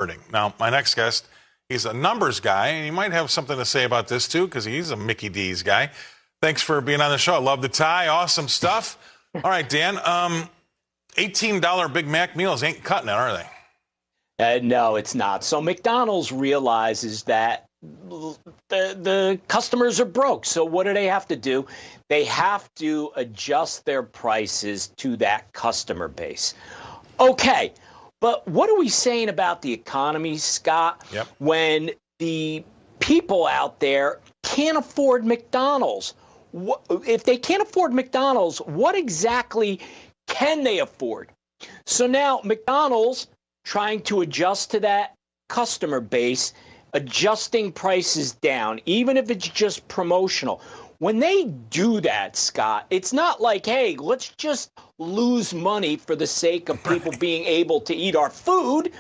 hurting. Now, my next guest, he's a numbers guy, and he might have something to say about this, too, because he's a Mickey D's guy. Thanks for being on the show. I love the tie. Awesome stuff. All right, Dan, $18 Big Mac meals ain't cutting it, are they? No, it's not. So McDonald's realizes that the customers are broke. So what do they have to do? They have to adjust their prices to that customer base. Okay, but what are we saying about the economy, Scott, when the people out there can't afford McDonald's? If they can't afford McDonald's, what exactly can they afford? So now McDonald's trying to adjust to that customer base, adjusting prices down, even if it's just promotional. When they do that, Scott, it's not like, hey, let's just lose money for the sake of people being able to eat our food.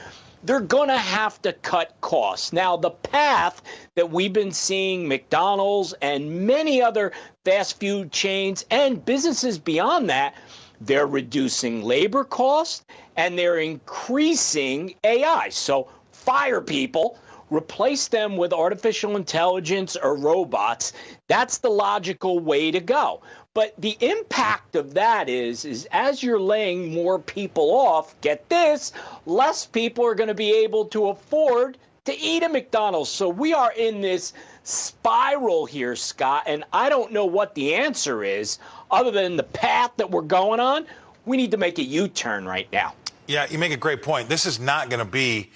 They're going to have to cut costs. Now, the path that we've been seeing McDonald's and many other fast food chains and businesses beyond that, they're reducing labor costs and they're increasing AI. So fire people, replace them with artificial intelligence or robots. That's the logical way to go. But the impact of that is as you're laying more people off, get this, less people are going to be able to afford to eat at McDonald's. So we are in this spiral here, Scott, and I don't know what the answer is other than the path that we're going on. We need to make a U-turn right now. Yeah, you make a great point. This is not going to be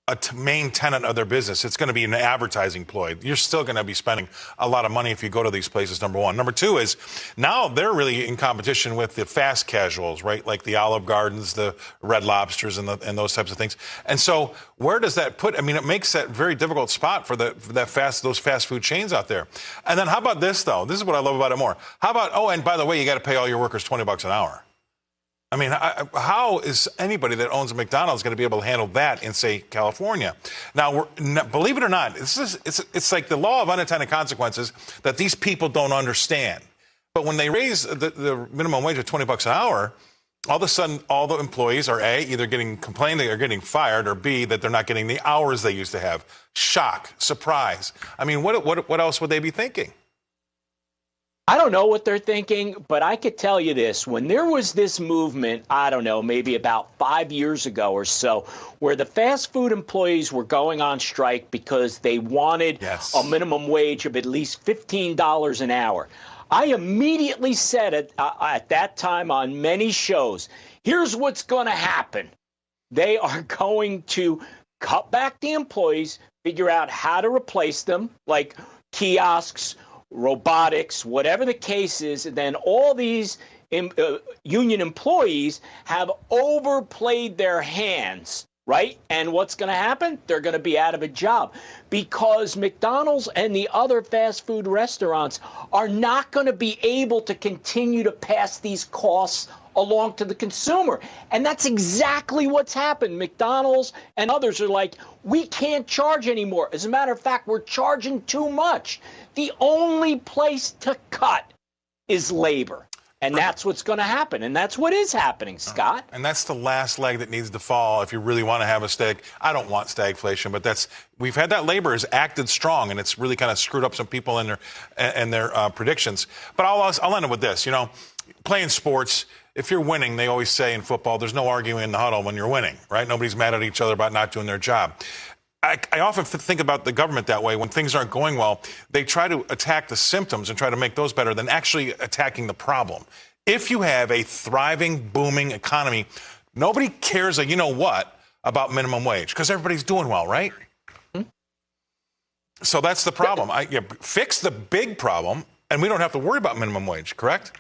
a main tenet of their business. It's going to be an advertising ploy. You're still going to be spending a lot of money if you go to these places, number one. Number two is now they're really in competition with the fast casuals, right? Like the Olive Gardens, the Red Lobsters, and those types of things. And so where does that put? I mean, it makes that very difficult spot for those fast food chains out there. And then how about this, though? This is what I love about it more. How about, oh, and by the way, you got to pay all your workers $20 an hour. I mean, how is anybody that owns a McDonald's going to be able to handle that in, say, California? Now, believe it or not, it's like the law of unintended consequences that these people don't understand. But when they raise the minimum wage of $20 an hour, all of a sudden, all the employees are A, either getting complained they are getting fired, or B, that they're not getting the hours they used to have. Shock, surprise. I mean, what else would they be thinking? I don't know what they're thinking, but I could tell you this. When there was this movement, I don't know, maybe about 5 years ago or so, where the fast food employees were going on strike because they wanted a minimum wage of at least $15 an hour. I immediately said at that time on many shows, here's what's going to happen. They are going to cut back the employees, figure out how to replace them, like kiosks, robotics, whatever the case is, and then all these union employees have overplayed their hands, right? And what's going to happen? They're going to be out of a job because McDonald's and the other fast food restaurants are not going to be able to continue to pass these costs along to the consumer. And that's exactly what's happened. McDonald's and others are like, we can't charge anymore. As a matter of fact, we're charging too much. The only place to cut is labor. And that's what's going to happen. And that's what is happening, Scott. And that's the last leg that needs to fall if you really want to have a I don't want stagflation, but we've had that labor has acted strong, and it's really kind of screwed up some people in their predictions. But I'll end it with this. You know, playing sports, if you're winning, they always say in football, there's no arguing in the huddle when you're winning, right? Nobody's mad at each other about not doing their job. I often think about the government that way. When things aren't going well, they try to attack the symptoms and try to make those better than actually attacking the problem. If you have a thriving, booming economy, nobody cares, about minimum wage because everybody's doing well, right? So that's the problem. Fix the big problem, and we don't have to worry about minimum wage, correct?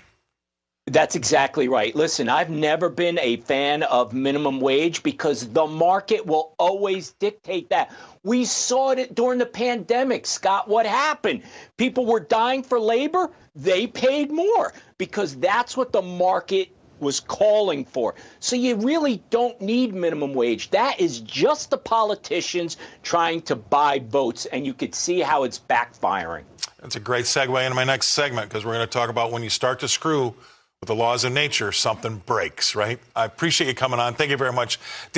That's exactly right. Listen, I've never been a fan of minimum wage because the market will always dictate that. We saw it during the pandemic, Scott. What happened? People were dying for labor. They paid more because that's what the market was calling for. So you really don't need minimum wage. That is just the politicians trying to buy votes, and you could see how it's backfiring. That's a great segue into my next segment because we're going to talk about when you start to screw with the laws of nature, something breaks, right? I appreciate you coming on. Thank you very much.